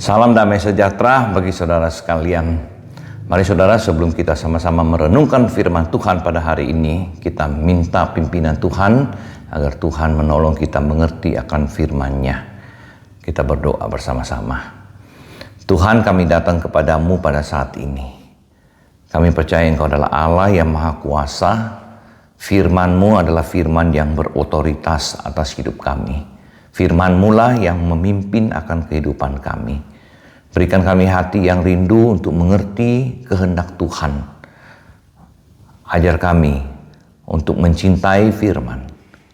Salam damai sejahtera bagi saudara sekalian. Mari saudara, sebelum kita sama-sama merenungkan firman Tuhan pada hari ini, kita minta pimpinan Tuhan agar Tuhan menolong kita mengerti akan firman-Nya. Kita berdoa bersama-sama. Tuhan, kami datang kepadamu pada saat ini. Kami percaya Engkau adalah Allah yang Maha Kuasa. Firman-Mu adalah firman yang berotoritas atas hidup kami. Firman-Mu lah yang memimpin akan kehidupan kami. Berikan kami hati yang rindu untuk mengerti kehendak Tuhan. Ajar kami untuk mencintai firman.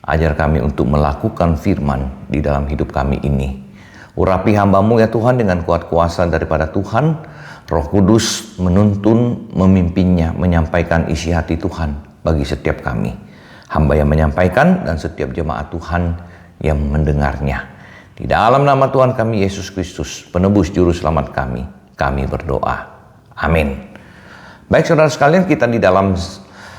Ajar kami untuk melakukan firman di dalam hidup kami ini. Urapi hamba-Mu ya Tuhan dengan kuat kuasa daripada Tuhan. Roh Kudus menuntun, memimpinnya, menyampaikan isi hati Tuhan bagi setiap kami. Hamba yang menyampaikan dan setiap jemaat Tuhan yang mendengarnya. Di dalam nama Tuhan kami Yesus Kristus, penebus juru selamat kami berdoa. Amin. Baik saudara sekalian, kita di dalam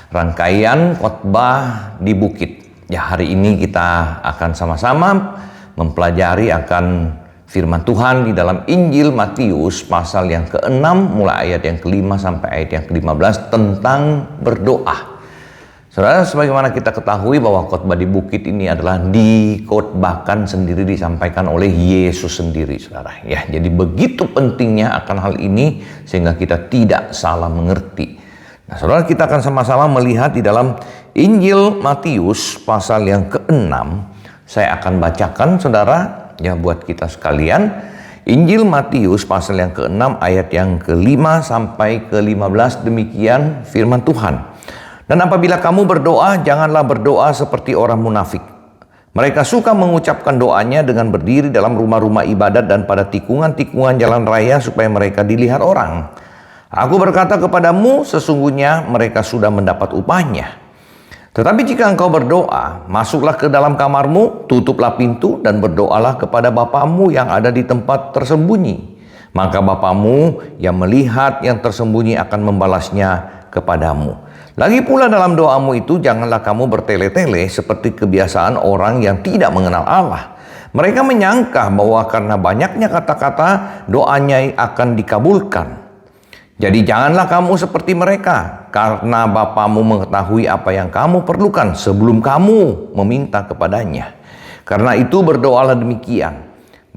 rangkaian khotbah di bukit. Ya, hari ini kita akan sama-sama mempelajari akan firman Tuhan di dalam Injil Matius pasal yang ke-6 mulai ayat yang ke-5 sampai ayat yang ke-15 tentang berdoa. Saudara, sebagaimana kita ketahui bahwa khotbah di bukit ini adalah dikhotbahkan sendiri, disampaikan oleh Yesus sendiri, saudara. Ya, jadi begitu pentingnya akan hal ini sehingga kita tidak salah mengerti. Nah, saudara, kita akan sama-sama melihat di dalam Injil Matius pasal yang ke-6. Saya akan bacakan, saudara, ya buat kita sekalian. Injil Matius pasal yang ke-6 ayat yang ke-5 sampai ke-15, demikian firman Tuhan. Dan apabila kamu berdoa, janganlah berdoa seperti orang munafik. Mereka suka mengucapkan doanya dengan berdiri dalam rumah-rumah ibadat dan pada tikungan-tikungan jalan raya supaya mereka dilihat orang. Aku berkata kepadamu, sesungguhnya mereka sudah mendapat upahnya. Tetapi jika engkau berdoa, masuklah ke dalam kamarmu, tutuplah pintu dan berdoalah kepada Bapamu yang ada di tempat tersembunyi. Maka Bapamu yang melihat yang tersembunyi akan membalasnya kepadamu. Lagi pula dalam doamu itu janganlah kamu bertele-tele seperti kebiasaan orang yang tidak mengenal Allah. Mereka menyangka bahwa karena banyaknya kata-kata doanya akan dikabulkan. Jadi janganlah kamu seperti mereka, karena Bapamu mengetahui apa yang kamu perlukan sebelum kamu meminta kepadanya. Karena itu berdoalah demikian.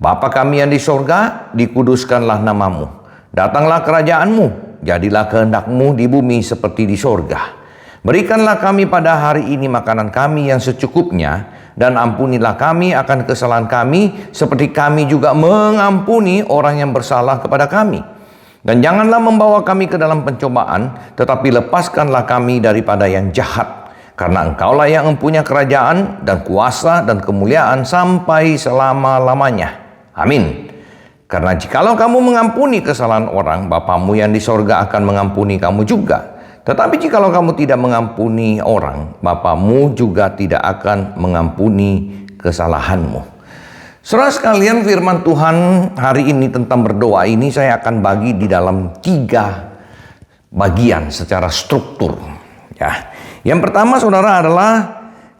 Bapa kami yang di sorga, dikuduskanlah namamu. Datanglah kerajaanmu. Jadilah kehendakmu di bumi seperti di sorga. Berikanlah kami pada hari ini makanan kami yang secukupnya, dan ampunilah kami akan kesalahan kami, seperti kami juga mengampuni orang yang bersalah kepada kami. Dan janganlah membawa kami ke dalam pencobaan, tetapi lepaskanlah kami daripada yang jahat. Karena Engkaulah yang mempunyai kerajaan dan kuasa dan kemuliaan sampai selama-lamanya. Amin. Karena jikalau kamu mengampuni kesalahan orang, Bapamu yang di sorga akan mengampuni kamu juga. Tetapi jikalau kamu tidak mengampuni orang, Bapamu juga tidak akan mengampuni kesalahanmu. Saudara sekalian, firman Tuhan hari ini tentang berdoa ini saya akan bagi di dalam 3 bagian secara struktur. Ya. Yang pertama, saudara, adalah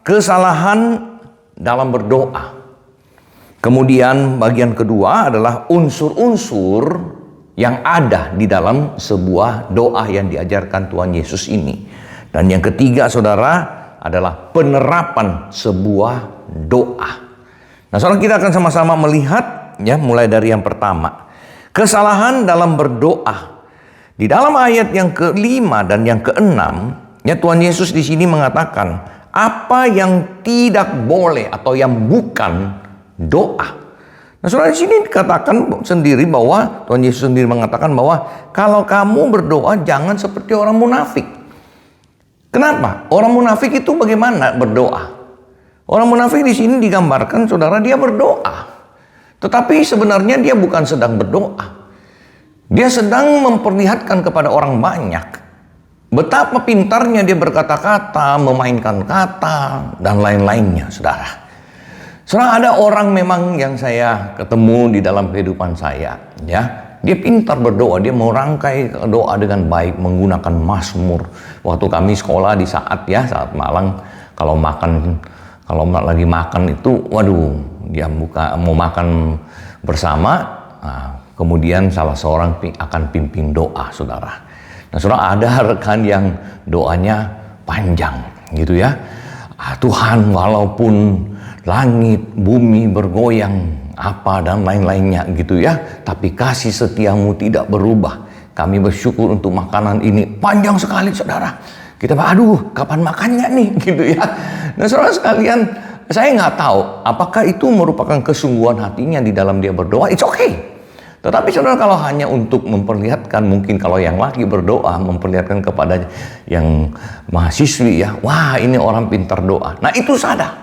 kesalahan dalam berdoa. Kemudian bagian kedua adalah unsur-unsur yang ada di dalam sebuah doa yang diajarkan Tuhan Yesus ini. Dan yang ketiga, saudara, adalah penerapan sebuah doa. Nah, saudara, kita akan sama-sama melihat ya, mulai dari yang pertama. Kesalahan dalam berdoa. Di dalam ayat yang ke-5 dan yang ke-6, ya, Tuhan Yesus di sini mengatakan apa yang tidak boleh atau yang bukan doa. Nah, saudara, di sini dikatakan sendiri bahwa Tuhan Yesus sendiri mengatakan bahwa kalau kamu berdoa jangan seperti orang munafik. Kenapa? Orang munafik itu bagaimana berdoa? Orang munafik di sini digambarkan, saudara, dia berdoa. Tetapi sebenarnya dia bukan sedang berdoa. Dia sedang memperlihatkan kepada orang banyak betapa pintarnya dia berkata-kata, memainkan kata, dan lain-lainnya, saudara. Saudara, ada orang memang yang saya ketemu di dalam kehidupan saya, ya. Dia pintar berdoa, dia merangkai doa dengan baik menggunakan mazmur. Waktu kami sekolah di saat malam, kalau lagi makan itu, waduh, dia mau makan bersama. Nah, kemudian salah seorang akan pimpin doa, saudara. Nah, saudara, ada rekan yang doanya panjang gitu ya. Tuhan, walaupun langit, bumi bergoyang, apa dan lain-lainnya gitu ya, tapi kasih setiamu tidak berubah. Kami bersyukur untuk makanan ini. Panjang sekali, saudara. Kita aduh, kapan makannya nih gitu ya. Nah, saudara sekalian, saya nggak tahu apakah itu merupakan kesungguhan hatinya di dalam dia berdoa. It's okay. Tetapi saudara, kalau hanya untuk memperlihatkan, mungkin kalau yang laki berdoa memperlihatkan kepada yang mahasiswi ya, wah ini orang pintar doa. Nah, itu salah.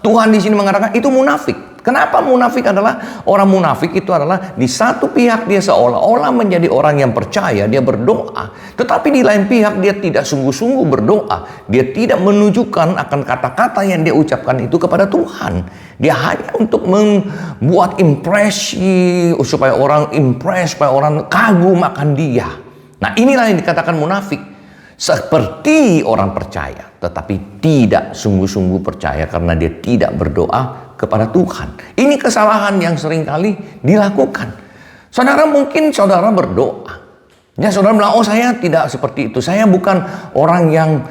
Tuhan di sini mengatakan itu munafik. Kenapa munafik? Adalah orang munafik itu adalah di satu pihak dia seolah-olah menjadi orang yang percaya, dia berdoa, tetapi di lain pihak dia tidak sungguh-sungguh berdoa. Dia tidak menunjukkan akan kata-kata yang dia ucapkan itu kepada Tuhan. Dia hanya untuk membuat impresi supaya orang impress, supaya orang kagum akan dia. Nah, inilah yang dikatakan munafik. Seperti orang percaya, tetapi tidak sungguh-sungguh percaya karena dia tidak berdoa kepada Tuhan. Ini kesalahan yang seringkali dilakukan. Saudara, mungkin saudara berdoa. Ya, saudara bilang, oh saya tidak seperti itu. Saya bukan orang yang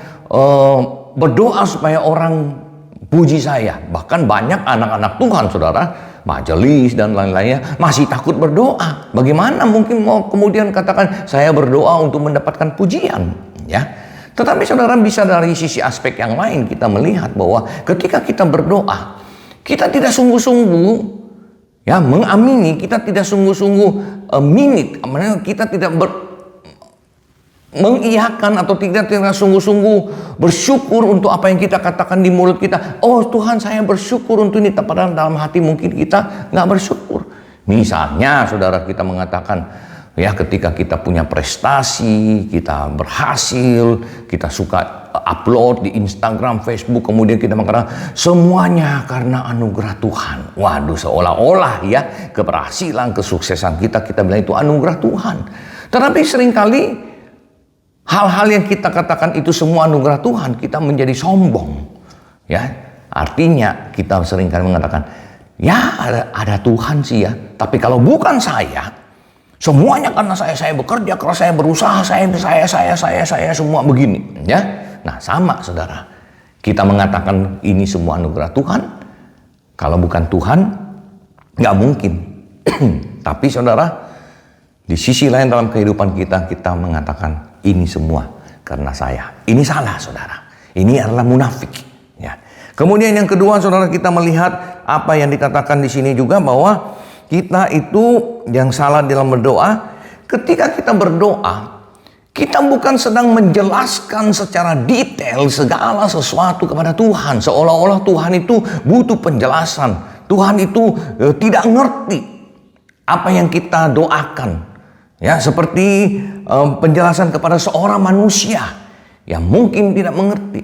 berdoa supaya orang puji saya. Bahkan banyak anak-anak Tuhan, saudara, majelis dan lain-lainnya masih takut berdoa. Bagaimana mungkin mau kemudian katakan saya berdoa untuk mendapatkan pujian? Ya, tetapi saudara, bisa dari sisi aspek yang lain kita melihat bahwa ketika kita berdoa, kita tidak sungguh-sungguh ya mengamini, kita tidak sungguh-sungguh kita tidak mengiyakan atau tidak sungguh-sungguh bersyukur untuk apa yang kita katakan di mulut kita. Oh Tuhan, saya bersyukur untuk ini, padahal dalam hati mungkin kita nggak bersyukur. Misalnya saudara, kita mengatakan ya, ketika kita punya prestasi, kita berhasil, kita suka upload di Instagram, Facebook, kemudian kita mengatakan semuanya karena anugerah Tuhan. Waduh, seolah-olah ya keberhasilan, kesuksesan kita bilang itu anugerah Tuhan. Tetapi seringkali hal-hal yang kita katakan itu semua anugerah Tuhan, kita menjadi sombong. Ya, artinya kita seringkali mengatakan, ya ada Tuhan sih ya, tapi kalau bukan saya, semuanya karena saya bekerja keras, saya berusaha, saya semua begini, ya. Nah, sama saudara. Kita mengatakan ini semua anugerah Tuhan. Kalau bukan Tuhan, nggak mungkin. Tapi saudara, di sisi lain dalam kehidupan kita mengatakan ini semua karena saya. Ini salah, saudara. Ini adalah munafik. Ya. Kemudian yang kedua, saudara, kita melihat apa yang dikatakan di sini juga bahwa kita itu yang salah dalam berdoa. Ketika kita berdoa, kita bukan sedang menjelaskan secara detail segala sesuatu kepada Tuhan. Seolah-olah Tuhan itu butuh penjelasan. Tuhan itu tidak ngerti apa yang kita doakan. Ya, seperti penjelasan kepada seorang manusia yang mungkin tidak mengerti.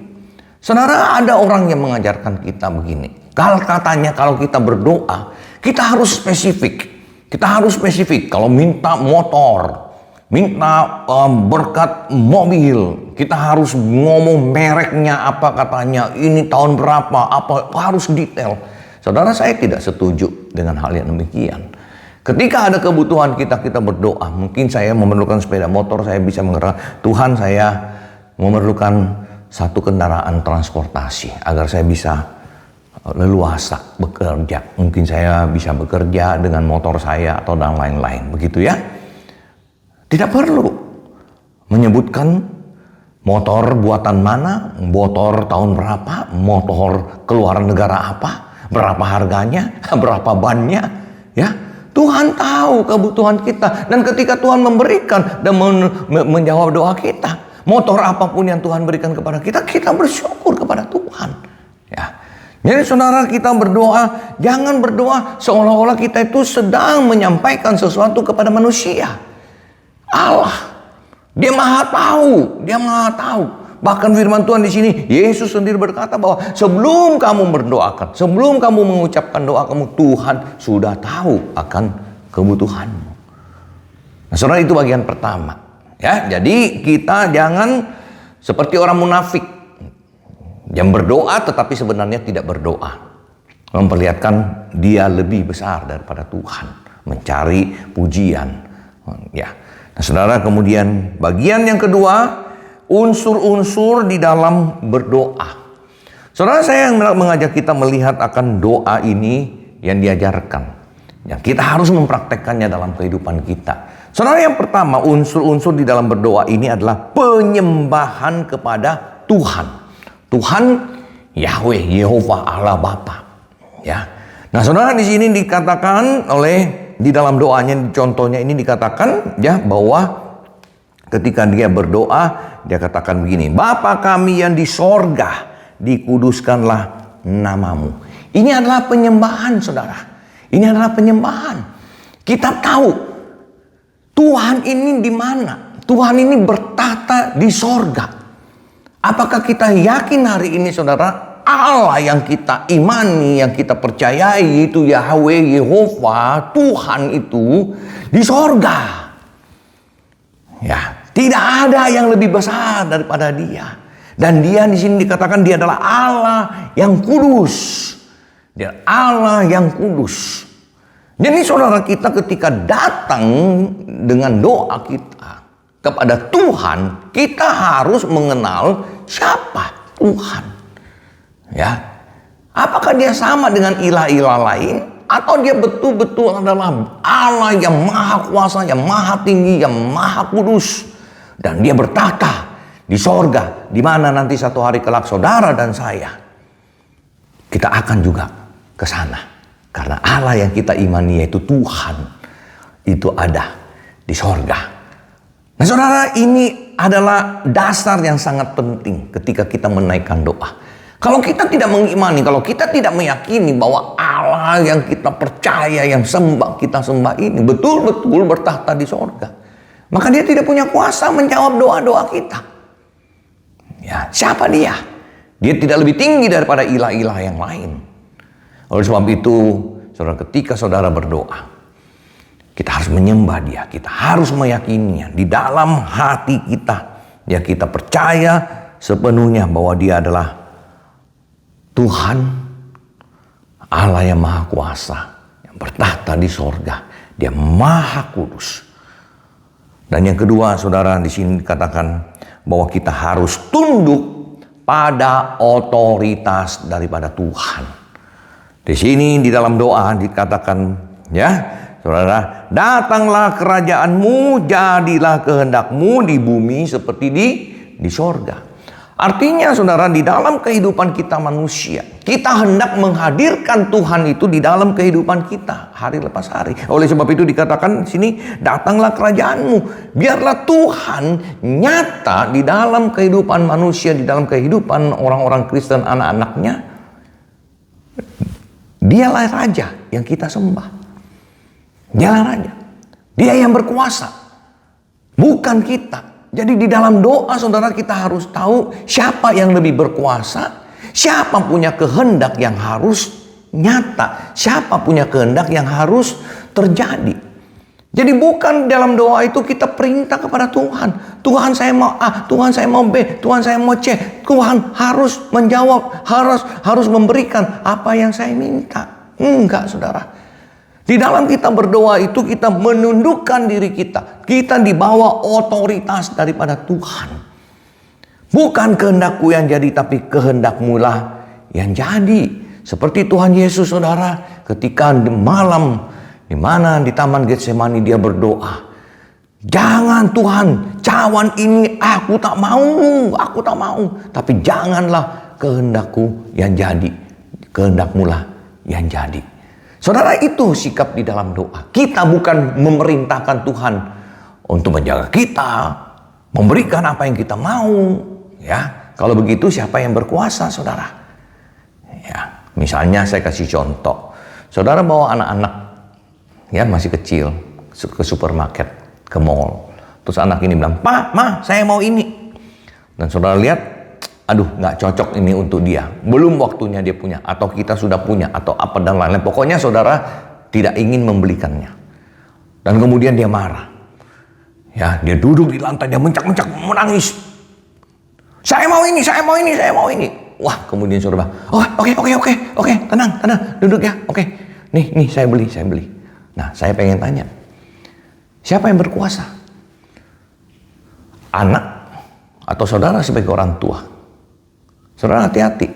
Saudara, ada orang yang mengajarkan kita begini. Katanya kalau kita berdoa, kita harus spesifik. Kalau minta motor, minta berkat mobil, kita harus ngomong mereknya apa, katanya ini tahun berapa, apa, harus detail. Saudara, saya tidak setuju dengan hal yang demikian. Ketika ada kebutuhan kita berdoa. Mungkin saya memerlukan sepeda motor, saya bisa mengatakan, Tuhan, saya memerlukan satu kendaraan transportasi agar saya bisa leluasa bekerja. Mungkin saya bisa bekerja dengan motor saya atau dan lain-lain, begitu ya. Tidak perlu menyebutkan motor buatan mana, motor tahun berapa, motor keluaran negara apa, berapa harganya, berapa bannya, ya. Tuhan tahu kebutuhan kita, dan ketika Tuhan memberikan dan menjawab doa kita, motor apapun yang Tuhan berikan kepada kita, kita bersyukur kepada Tuhan, ya. Jadi saudara, kita berdoa, jangan berdoa seolah-olah kita itu sedang menyampaikan sesuatu kepada manusia. Allah, Dia maha tahu. Bahkan firman Tuhan di sini, Yesus sendiri berkata bahwa sebelum kamu berdoakan, sebelum kamu mengucapkan doa kamu, Tuhan sudah tahu akan kebutuhanmu. Nah, saudara, itu bagian pertama. Ya, jadi kita jangan seperti orang munafik yang berdoa tetapi sebenarnya tidak berdoa, memperlihatkan dia lebih besar daripada Tuhan. mencari pujian. Ya. Nah, saudara, kemudian bagian yang kedua, unsur-unsur di dalam berdoa. Saudara, saya yang mengajak kita melihat akan doa ini yang diajarkan. Yang kita harus mempraktekkannya dalam kehidupan kita. Saudara, yang pertama, unsur-unsur di dalam berdoa ini adalah penyembahan kepada Tuhan. Tuhan Yahweh, Yehova, Allah Bapa. Ya. Nah, saudara, di sini dikatakan di dalam doanya, contohnya ini dikatakan ya bahwa ketika dia berdoa, dia katakan begini, Bapa kami yang di sorga, dikuduskanlah namamu. Ini adalah penyembahan, saudara. Ini adalah penyembahan. Kita tahu Tuhan ini di mana? Tuhan ini bertata di sorga. Apakah kita yakin hari ini, saudara, Allah yang kita imani, yang kita percayai itu Yahweh, Yehova, Tuhan itu di sorga? Ya, tidak ada yang lebih besar daripada Dia. Dan Dia di sini dikatakan Dia adalah Allah yang kudus. Dia Allah yang kudus. Jadi saudara, kita ketika datang dengan doa kita kepada Tuhan, kita harus mengenal siapa Tuhan. Ya, apakah dia sama dengan ilah-ilah lain, atau dia betul-betul adalah Allah yang maha kuasa, yang maha tinggi, yang maha kudus, dan dia bertata di sorga, di mana nanti satu hari kelak saudara dan saya kita akan juga ke sana, karena Allah yang kita imani yaitu Tuhan itu ada di sorga. Nah, saudara, ini adalah dasar yang sangat penting ketika kita menaikkan doa. Kalau kita tidak mengimani, kalau kita tidak meyakini bahwa Allah yang kita percaya, yang kita sembah ini betul-betul bertahta di sorga, maka Dia tidak punya kuasa menjawab doa-doa kita. Ya, siapa Dia? Dia tidak lebih tinggi daripada ilah-ilah yang lain. Oleh sebab itu, saudara, ketika saudara berdoa, kita harus menyembah Dia, kita harus meyakininya di dalam hati kita. Ya, kita percaya sepenuhnya bahwa Dia adalah Tuhan, Allah yang maha kuasa, yang bertahta di sorga. Dia maha kudus. Dan yang kedua, saudara, di sini dikatakan bahwa kita harus tunduk pada otoritas daripada Tuhan. Di sini di dalam doa dikatakan, ya, saudara, datanglah kerajaanmu, jadilah kehendakmu di bumi seperti di sorga. Artinya, saudara, di dalam kehidupan kita manusia, kita hendak menghadirkan Tuhan itu di dalam kehidupan kita hari lepas hari. Oleh sebab itu dikatakan di sini, datanglah kerajaanmu. Biarlah Tuhan nyata di dalam kehidupan manusia, di dalam kehidupan orang-orang Kristen, anak-anaknya. Dialah Raja yang kita sembah. Dialah Raja. Dia yang berkuasa, bukan kita. Jadi di dalam doa, saudara, kita harus tahu siapa yang lebih berkuasa, siapa punya kehendak yang harus nyata, siapa punya kehendak yang harus terjadi. Jadi bukan dalam doa itu kita perintah kepada Tuhan. Tuhan, saya mau A, Tuhan saya mau B, Tuhan saya mau C. Tuhan harus menjawab, harus memberikan apa yang saya minta. Enggak, saudara. Di dalam kita berdoa itu kita menundukkan diri kita. Kita di bawah otoritas daripada Tuhan. Bukan kehendakku yang jadi, tapi kehendakmu lah yang jadi. Seperti Tuhan Yesus, saudara, ketika di malam, di mana di Taman Getsemani dia berdoa. Jangan Tuhan, cawan ini aku tak mau. Tapi janganlah kehendakku yang jadi, kehendakmu lah yang jadi. Saudara, itu sikap di dalam doa. Kita bukan memerintahkan Tuhan untuk menjaga kita, memberikan apa yang kita mau. Ya, kalau begitu siapa yang berkuasa, saudara? Ya, misalnya saya kasih contoh. Saudara bawa anak-anak, ya masih kecil, ke supermarket, ke mall. Terus anak ini bilang, "Pak, Ma, saya mau ini." Dan saudara lihat, aduh, nggak cocok ini untuk dia. Belum waktunya dia punya, atau kita sudah punya, atau apa dan lain-lain. Pokoknya saudara tidak ingin membelikannya. Dan kemudian dia marah. Ya, dia duduk di lantai, dia mencak-mencak, menangis. Saya mau ini. Wah, kemudian saudara, oke, tenang, duduk ya. Oke, nih, saya beli. Nah, saya pengen tanya, siapa yang berkuasa? Anak atau saudara sebagai orang tua? Saudara hati-hati.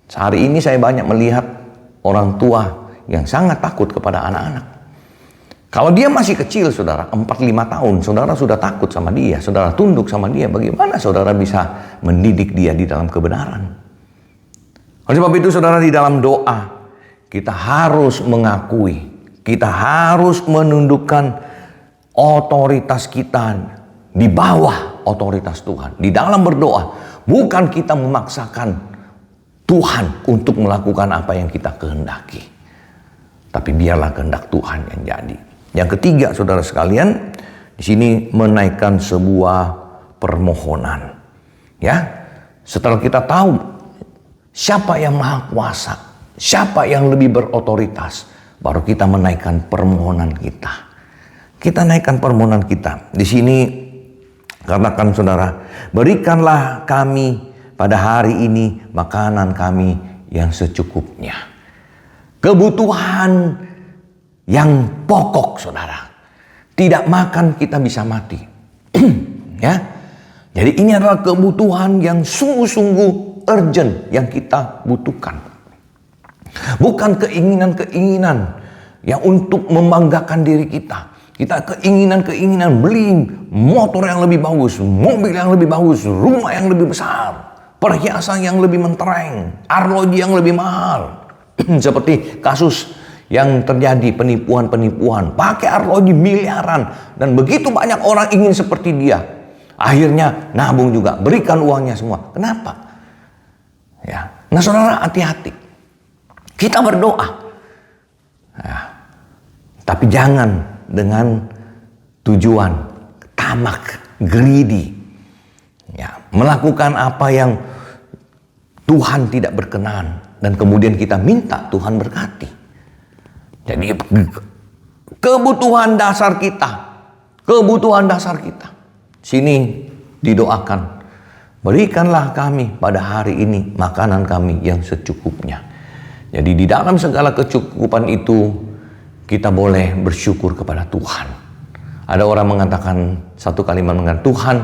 Sehari ini saya banyak melihat orang tua yang sangat takut kepada anak-anak. Kalau dia masih kecil, saudara, 4-5 tahun, saudara sudah takut sama dia, saudara tunduk sama dia, bagaimana saudara bisa mendidik dia di dalam kebenaran? Oleh sebab itu, saudara, di dalam doa, kita harus mengakui, kita harus menundukkan otoritas kita di bawah otoritas Tuhan. Di dalam berdoa, bukan kita memaksakan Tuhan untuk melakukan apa yang kita kehendaki, tapi biarlah kehendak Tuhan yang jadi. Yang ketiga, saudara sekalian, di sini menaikkan sebuah permohonan. Ya, setelah kita tahu siapa yang maha kuasa, siapa yang lebih berotoritas, baru kita menaikkan permohonan kita. Kita naikkan permohonan kita. Di sini katakan, saudara, berikanlah kami pada hari ini makanan kami yang secukupnya. Kebutuhan yang pokok, saudara. Tidak makan kita bisa mati. Ya. Jadi ini adalah kebutuhan yang sungguh-sungguh urgent yang kita butuhkan. Bukan keinginan-keinginan yang untuk membanggakan diri kita. Kita keinginan-keinginan beli motor yang lebih bagus, mobil yang lebih bagus, rumah yang lebih besar, perhiasan yang lebih mentereng, arloji yang lebih mahal. Seperti kasus yang terjadi, penipuan-penipuan, pakai arloji miliaran, dan begitu banyak orang ingin seperti dia. Akhirnya nabung juga, berikan uangnya semua. Kenapa? Ya. Nah, saudara, hati-hati. Kita berdoa, ya, tapi jangan dengan tujuan tamak, greedy, ya, melakukan apa yang Tuhan tidak berkenan, dan kemudian kita minta Tuhan berkati. Jadi kebutuhan dasar kita, sini didoakan, berikanlah kami pada hari ini makanan kami yang secukupnya. Jadi di dalam segala kecukupan itu kita boleh bersyukur kepada Tuhan. Ada orang mengatakan satu kalimat mengatakan, Tuhan,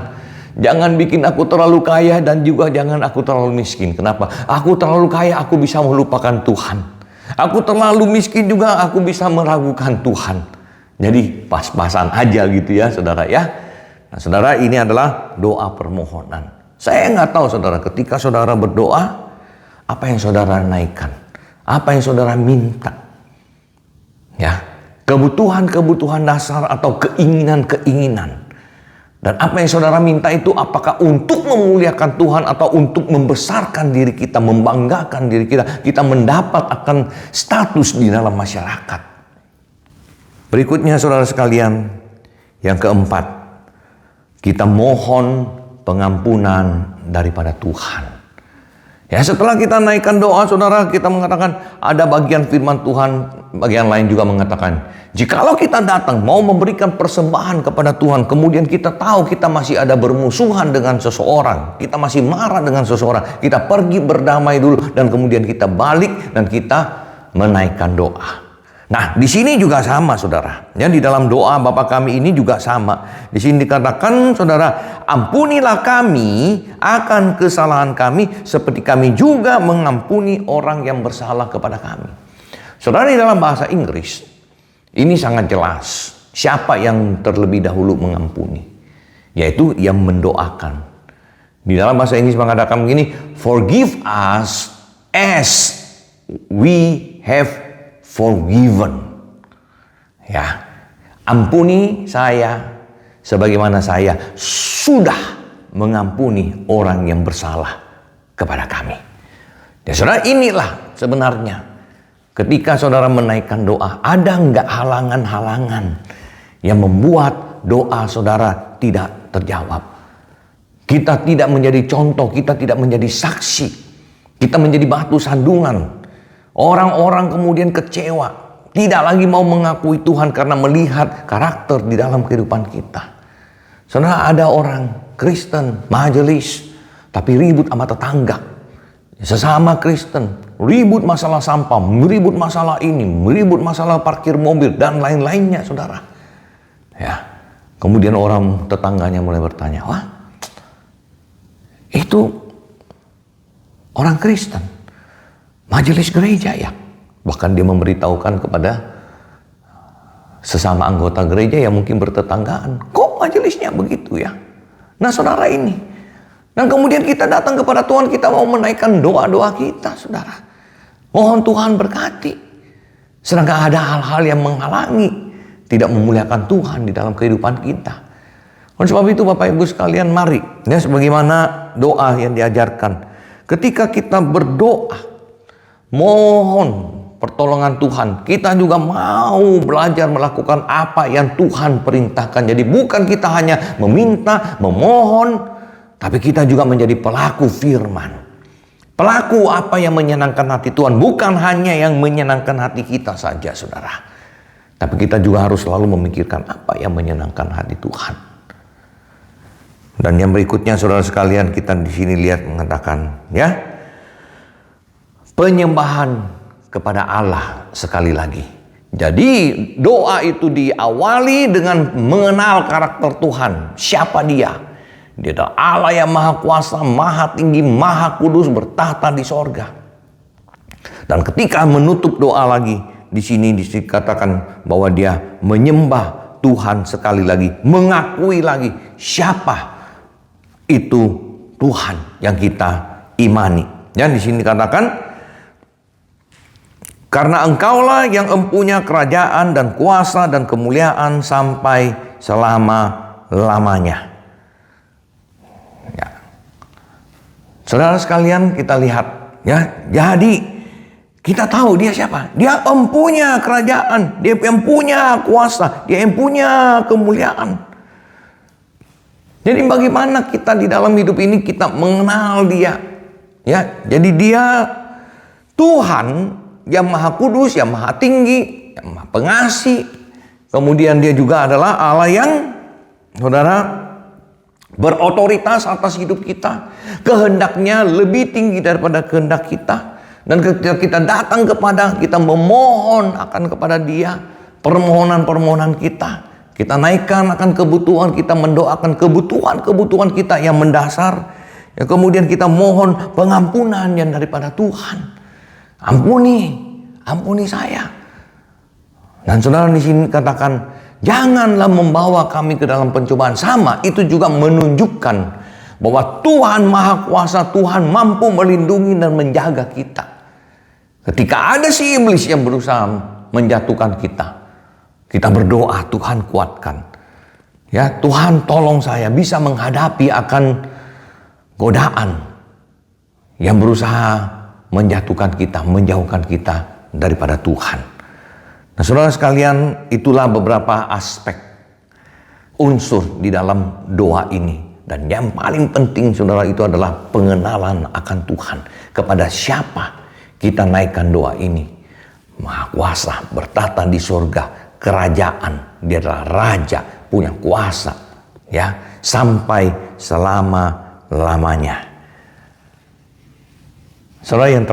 jangan bikin aku terlalu kaya dan juga jangan aku terlalu miskin. Kenapa? Aku terlalu kaya, aku bisa melupakan Tuhan. Aku terlalu miskin juga, aku bisa meragukan Tuhan. Jadi pas-pasan aja gitu ya, saudara ya. Nah, saudara, ini adalah doa permohonan. Saya nggak tahu, saudara, ketika saudara berdoa, apa yang saudara naikkan, apa yang saudara minta. Ya, kebutuhan-kebutuhan dasar atau keinginan-keinginan. Dan apa yang saudara minta itu apakah untuk memuliakan Tuhan atau untuk membesarkan diri kita, membanggakan diri kita, kita mendapat akan status di dalam masyarakat. Berikutnya, saudara sekalian, yang keempat, kita mohon pengampunan daripada Tuhan. Ya, setelah kita naikkan doa, saudara, kita mengatakan ada bagian firman Tuhan, bagian lain juga mengatakan, jikalau kita datang mau memberikan persembahan kepada Tuhan, kemudian kita tahu kita masih ada bermusuhan dengan seseorang, kita masih marah dengan seseorang, kita pergi berdamai dulu dan kemudian kita balik dan kita menaikkan doa. Nah, di sini juga sama, saudara. Ya, di dalam doa Bapa kami ini juga sama. Di sini dikatakan, saudara, ampunilah kami akan kesalahan kami seperti kami juga mengampuni orang yang bersalah kepada kami. Saudara, di dalam bahasa Inggris ini sangat jelas siapa yang terlebih dahulu mengampuni, yaitu yang mendoakan. Di dalam bahasa Inggris mengatakan begini, forgive us as we have forgiven. Ya, ampuni saya sebagaimana saya sudah mengampuni orang yang bersalah kepada kami. Dan saudara, inilah sebenarnya ketika saudara menaikkan doa, ada enggak halangan-halangan yang membuat doa saudara tidak terjawab? Kita tidak menjadi contoh, kita tidak menjadi saksi, kita menjadi batu sandungan. Orang-orang kemudian kecewa, tidak lagi mau mengakui Tuhan karena melihat karakter di dalam kehidupan kita. Saudara, ada orang Kristen, majelis, tapi ribut sama tetangga. Sesama Kristen, ribut masalah sampah, ribut masalah ini, ribut masalah parkir mobil, dan lain-lainnya, saudara. Ya, kemudian orang tetangganya mulai bertanya, wah, itu orang Kristen, majelis gereja ya. Bahkan dia memberitahukan kepada sesama anggota gereja yang mungkin bertetanggaan, kok majelisnya begitu ya? Nah, saudara, ini. Dan kemudian kita datang kepada Tuhan, kita mau menaikkan doa-doa kita, saudara. Mohon Tuhan berkati. Sedangkan ada hal-hal yang menghalangi, tidak memuliakan Tuhan di dalam kehidupan kita. Oleh sebab itu, Bapak Ibu sekalian, mari, ya, sebagaimana doa yang diajarkan. Ketika kita berdoa, mohon pertolongan Tuhan, kita juga mau belajar melakukan apa yang Tuhan perintahkan. Jadi bukan kita hanya meminta, memohon, tapi kita juga menjadi pelaku firman. Pelaku apa yang menyenangkan hati Tuhan, bukan hanya yang menyenangkan hati kita saja, saudara. Tapi kita juga harus selalu memikirkan apa yang menyenangkan hati Tuhan. Dan yang berikutnya, saudara sekalian, kita di sini lihat mengatakan, ya, penyembahan kepada Allah sekali lagi. Jadi doa itu diawali dengan mengenal karakter Tuhan, siapa Dia. Dia adalah Allah yang maha kuasa, maha tinggi, maha kudus, bertahta di sorga. Dan ketika menutup doa lagi, di sini dikatakan bahwa dia menyembah Tuhan sekali lagi, mengakui lagi siapa itu Tuhan yang kita imani. Dan di sini dikatakan, karena Engkaulah yang empunya kerajaan dan kuasa dan kemuliaan sampai selama-lamanya. Saudara sekalian, kita lihat, ya, jadi kita tahu dia siapa. Dia empunya kerajaan, dia empunya kuasa, dia empunya kemuliaan. Jadi bagaimana kita di dalam hidup ini kita mengenal dia? Ya, jadi dia Tuhan yang maha kudus, yang maha tinggi, yang maha pengasih. Kemudian dia juga adalah Allah yang, saudara, berotoritas atas hidup kita. Kehendaknya lebih tinggi daripada kehendak kita. Dan ketika kita datang kepada, kita memohon akan kepada Dia, permohonan-permohonan kita, kita naikkan akan kebutuhan, kita mendoakan kebutuhan-kebutuhan kita yang mendasar. Ya, kemudian kita mohon pengampunan yang daripada Tuhan. Ampuni saya. Dan saudara, di sini katakan, janganlah membawa kami ke dalam pencobaan. Sama, itu juga menunjukkan bahwa Tuhan maha kuasa, Tuhan mampu melindungi dan menjaga kita. Ketika ada si iblis yang berusaha menjatuhkan kita, kita berdoa, Tuhan kuatkan. Ya, Tuhan tolong saya bisa menghadapi akan godaan yang berusaha menjatuhkan kita, menjauhkan kita daripada Tuhan. Nah, saudara sekalian, itulah beberapa aspek unsur di dalam doa ini. Dan yang paling penting, saudara, itu adalah pengenalan akan Tuhan. Kepada siapa kita naikkan doa ini? Maha kuasa, bertahta di surga, kerajaan. Dia adalah raja, punya kuasa, ya, sampai selama-lamanya. Saudara, yang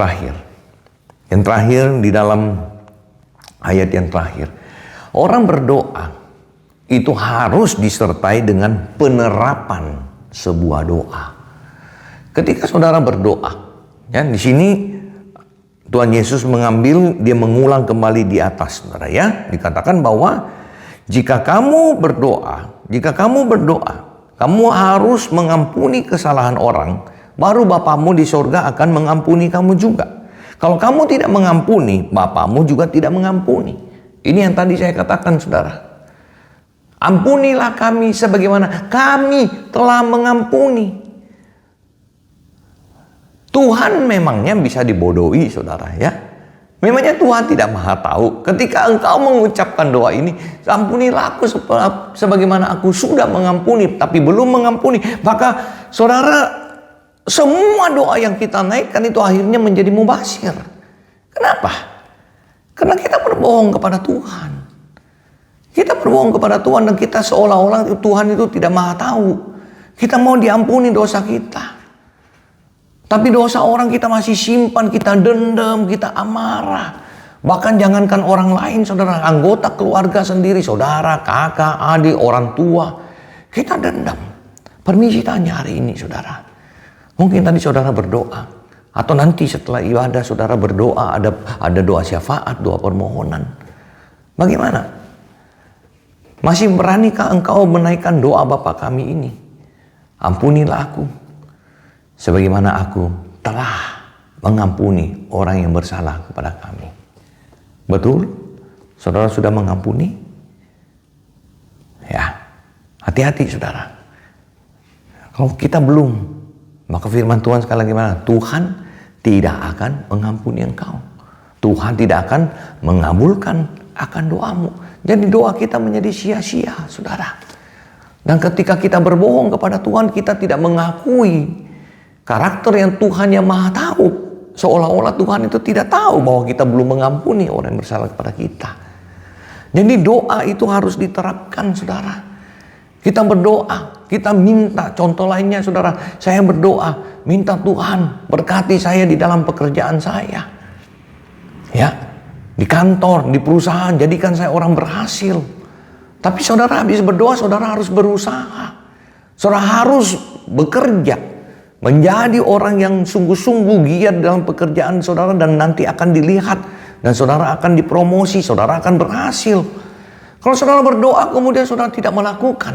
terakhir di dalam ayat yang terakhir, orang berdoa itu harus disertai dengan penerapan sebuah doa. Ketika saudara berdoa, ya, di sini Tuhan Yesus dia mengulang kembali di atas, saudara, ya, dikatakan bahwa jika kamu berdoa, kamu harus mengampuni kesalahan orang, baru Bapamu di sorga akan mengampuni kamu juga. Kalau kamu tidak mengampuni, Bapamu juga tidak mengampuni. Ini yang tadi saya katakan, saudara. Ampunilah kami sebagaimana kami telah mengampuni. Tuhan memangnya bisa dibodohi, saudara, ya. Memangnya Tuhan tidak maha tahu. Ketika engkau mengucapkan doa ini, ampunilah aku sebagaimana aku sudah mengampuni, tapi belum mengampuni. Maka, saudara, semua doa yang kita naikkan itu akhirnya menjadi mubasir. Kenapa? Karena kita berbohong kepada Tuhan. Kita berbohong kepada Tuhan dan kita seolah-olah Tuhan itu tidak maha tahu. Kita mau diampuni dosa kita. Tapi dosa orang kita masih simpan, kita dendam, kita amarah. Bahkan jangankan orang lain, saudara, anggota keluarga sendiri, saudara, kakak, adik, orang tua, kita dendam. Permisi tanya hari ini, saudara. Mungkin tadi saudara berdoa, atau nanti setelah ibadah saudara berdoa, ada doa syafaat, doa permohonan. Bagaimana? Masih beranikah engkau menaikkan doa Bapa kami ini? Ampunilah aku, sebagaimana aku telah mengampuni orang yang bersalah kepada kami. Betul? Saudara sudah mengampuni? Ya, hati-hati saudara. Kalau kita belum, maka firman Tuhan sekali lagi mana? Tuhan tidak akan mengampuni engkau. Tuhan tidak akan mengabulkan akan doamu. Jadi doa kita menjadi sia-sia, saudara. Dan ketika kita berbohong kepada Tuhan, kita tidak mengakui karakter yang Tuhan yang Maha Tahu. Seolah-olah Tuhan itu tidak tahu bahwa kita belum mengampuni orang yang bersalah kepada kita. Jadi doa itu harus diterapkan, saudara. Kita berdoa, kita minta. Contoh lainnya, saudara, saya berdoa, minta Tuhan berkati saya di dalam pekerjaan saya. Ya, di kantor, di perusahaan, jadikan saya orang berhasil. Tapi saudara habis berdoa, saudara harus berusaha. Saudara harus bekerja. Menjadi orang yang sungguh-sungguh giat dalam pekerjaan saudara, dan nanti akan dilihat. Dan saudara akan dipromosi, saudara akan berhasil. Kalau saudara berdoa kemudian saudara tidak melakukan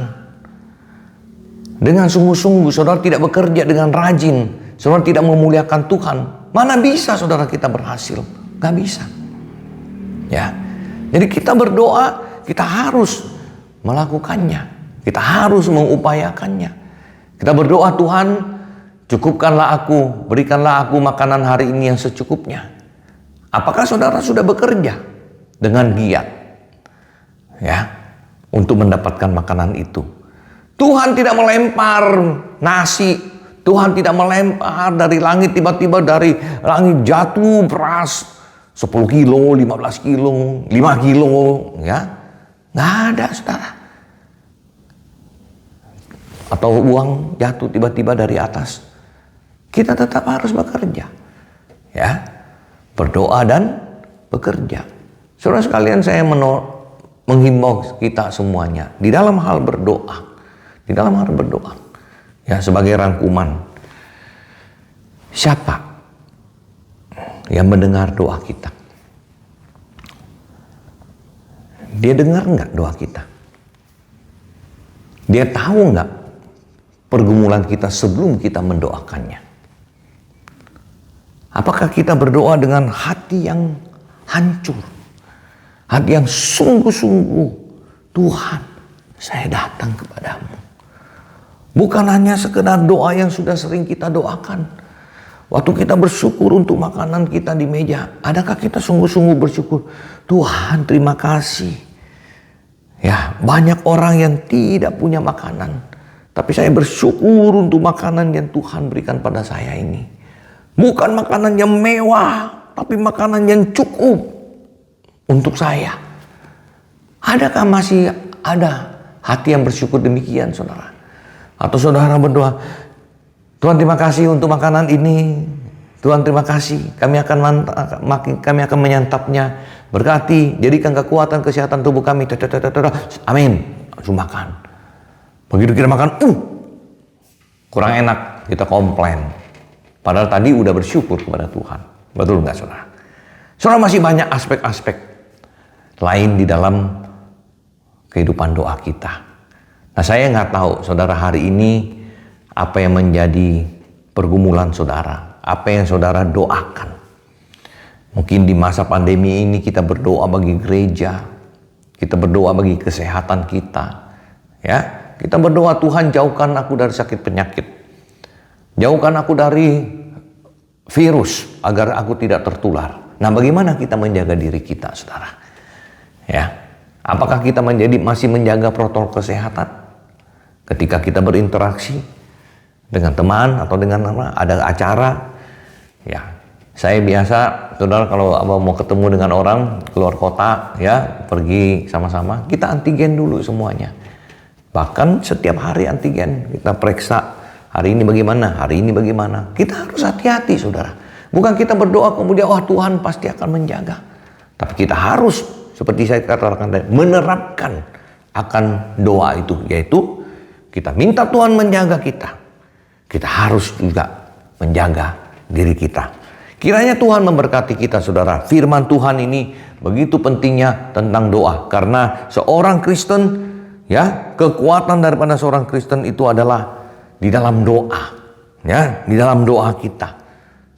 dengan sungguh-sungguh, saudara tidak bekerja dengan rajin, saudara tidak memuliakan Tuhan, mana bisa saudara kita berhasil? Gak bisa. Ya, jadi kita berdoa, kita harus melakukannya. Kita harus mengupayakannya. Kita berdoa, Tuhan, cukupkanlah aku, berikanlah aku makanan hari ini yang secukupnya. Apakah saudara sudah bekerja dengan giat, ya, untuk mendapatkan makanan itu? Tuhan tidak melempar nasi, Tuhan tidak melempar dari langit, tiba-tiba dari langit jatuh beras 10 kilo, 15 kilo, 5 kilo, ya. Nggak ada, saudara. Atau uang jatuh tiba-tiba dari atas. Kita tetap harus bekerja, ya, berdoa dan bekerja. Saudara sekalian, saya menghimbau kita semuanya di dalam hal berdoa, ya, sebagai rangkuman. Siapa yang mendengar doa kita? Dia dengar nggak doa kita? Dia tahu nggak pergumulan kita sebelum kita mendoakannya? Apakah kita berdoa dengan hati yang hancur? Hati yang sungguh-sungguh, Tuhan, saya datang kepadamu. Bukan hanya sekedar doa yang sudah sering kita doakan. Waktu kita bersyukur untuk makanan kita di meja, adakah kita sungguh-sungguh bersyukur? Tuhan, terima kasih. Ya, banyak orang yang tidak punya makanan, tapi saya bersyukur untuk makanan yang Tuhan berikan pada saya ini. Bukan makanan yang mewah, tapi makanan yang cukup untuk saya. Adakah masih ada hati yang bersyukur demikian, saudara? Atau saudara berdoa, Tuhan terima kasih untuk makanan ini. Tuhan terima kasih, kami akan menyantapnya. Berkati, jadikan kekuatan kesehatan tubuh kami. Amin. Langsung makan. Begitu kita makan, kurang enak, kita komplain. Padahal tadi udah bersyukur kepada Tuhan. Betul nggak, saudara? Saudara, masih banyak aspek-aspek lain di dalam kehidupan doa kita. Nah, saya nggak tahu saudara hari ini apa yang menjadi pergumulan saudara, apa yang saudara doakan. Mungkin di masa pandemi ini kita berdoa bagi gereja, kita berdoa bagi kesehatan kita, ya. Kita berdoa, Tuhan jauhkan aku dari sakit penyakit, jauhkan aku dari virus agar aku tidak tertular. Nah, bagaimana kita menjaga diri kita, saudara? Ya, apakah kita masih menjaga protokol kesehatan? Ketika kita berinteraksi dengan teman atau dengan ada acara, ya, saya biasa, saudara, kalau mau ketemu dengan orang keluar kota, ya, pergi sama-sama, kita antigen dulu semuanya. Bahkan setiap hari antigen, kita periksa Hari ini bagaimana? Hari ini bagaimana? Kita harus hati-hati, saudara. Bukan kita berdoa kemudian, wah Tuhan pasti akan menjaga. Tapi kita harus, seperti saya katakan tadi, menerapkan akan doa itu. Yaitu, kita minta Tuhan menjaga kita. Kita harus juga menjaga diri kita. Kiranya Tuhan memberkati kita, saudara. Firman Tuhan ini begitu pentingnya tentang doa. Karena seorang Kristen, ya, kekuatan daripada seorang Kristen itu adalah di dalam doa, ya, di dalam doa kita.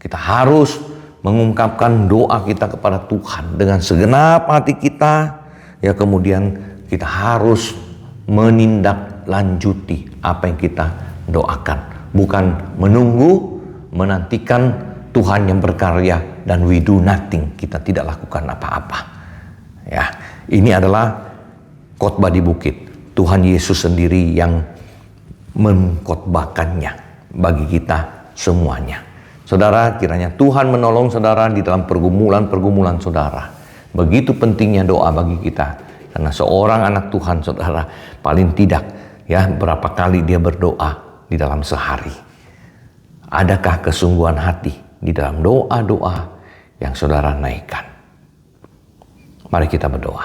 Kita harus mengungkapkan doa kita kepada Tuhan dengan segenap hati kita, ya, kemudian kita harus menindaklanjuti apa yang kita doakan, bukan menunggu, menantikan Tuhan yang berkarya dan we do nothing, kita tidak lakukan apa-apa. Ya, ini adalah khotbah di bukit. Tuhan Yesus sendiri yang mengkhotbahkannya bagi kita semuanya. Saudara, kiranya Tuhan menolong saudara di dalam pergumulan-pergumulan saudara. Begitu pentingnya doa bagi kita. Karena seorang anak Tuhan, saudara, paling tidak, ya, berapa kali dia berdoa di dalam sehari. Adakah kesungguhan hati di dalam doa-doa yang saudara naikkan? Mari kita berdoa.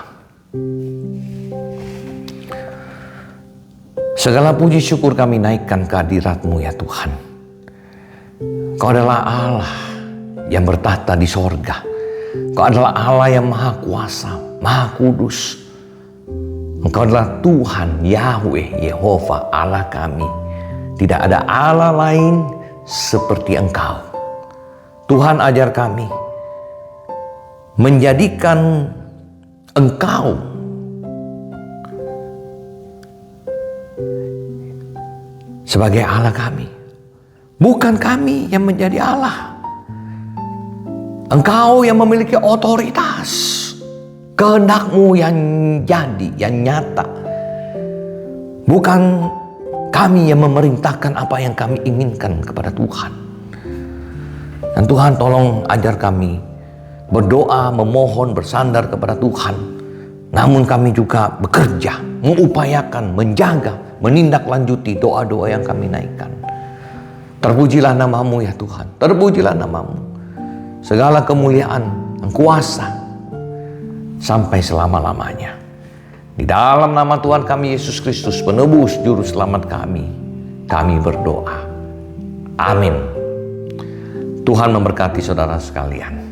Segala puji syukur kami naikkan kehadirat-Mu, ya Tuhan. Kau adalah Allah yang bertahta di sorga. Kau adalah Allah yang maha kuasa, maha kudus. Engkau adalah Tuhan, Yahweh, Yehova, Allah kami. Tidak ada Allah lain seperti Engkau. Tuhan, ajar kami menjadikan Engkau sebagai Allah kami. Bukan kami yang menjadi Allah. Engkau yang memiliki otoritas. Kehendak-Mu yang jadi, yang nyata. Bukan kami yang memerintahkan apa yang kami inginkan kepada Tuhan. Dan Tuhan, tolong ajar kami berdoa, memohon, bersandar kepada Tuhan. Namun kami juga bekerja, mengupayakan, menjaga, menindaklanjuti doa-doa yang kami naikkan. Terpujilah nama-Mu, ya Tuhan. Terpujilah nama-Mu. Segala kemuliaan dan kuasa sampai selama-lamanya. Di dalam nama Tuhan kami Yesus Kristus, penebus juru selamat kami berdoa. Amin. Tuhan memberkati saudara sekalian.